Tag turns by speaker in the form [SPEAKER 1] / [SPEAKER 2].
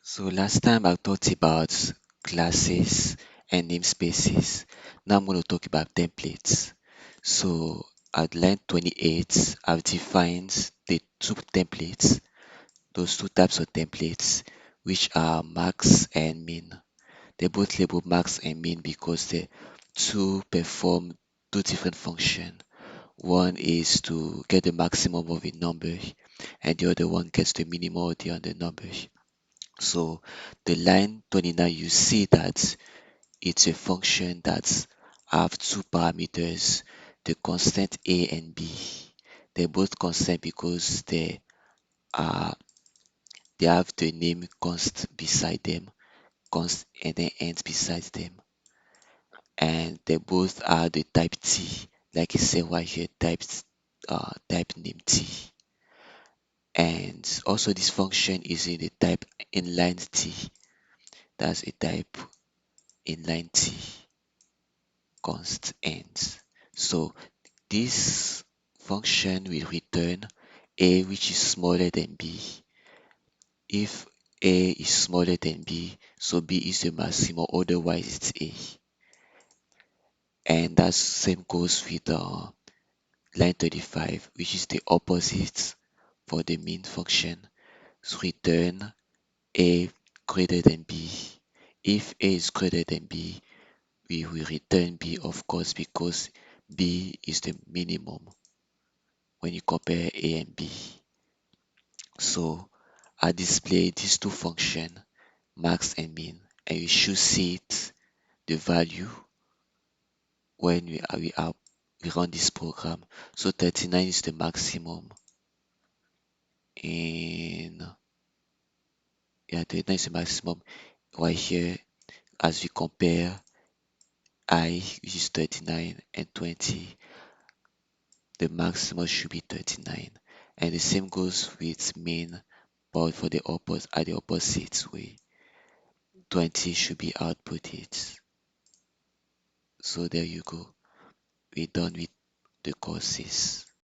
[SPEAKER 1] So last time I talked about classes and namespaces. Now I'm going to talk about templates. So at line 28, I've defined the two templates, those two types of templates, which are max and min. They both label max and min because they two perform two different functions. One is to get the maximum of a number, and the other one gets the minimum of the other number. So the line 29, you see that it's a function that have two parameters, the constant a and b. They're both constant because are they have the name const beside them, const and then ends beside them, and they both are the type t, like I said right here, type name t. And also this function is in the type inline t. That's a type inline t const ends. So this function will return a which is smaller than b. If a is smaller than b, so b is the maximum, otherwise it's a. And that same goes with line 35, which is the opposite for the min function. So return a greater than b. If a is greater than b, we will return b, of course, because b is the minimum when you compare a and b. So I display these two functions, max and min, and you should see it, the value, when we run this program. So 39 is the maximum, and yeah, 39 is the maximum right here. As we compare I, which is 39, and 20, the maximum should be 39. And the same goes with min, but for the opposite, at the opposite way, 20 should be outputted. So there you go. We're done with the courses.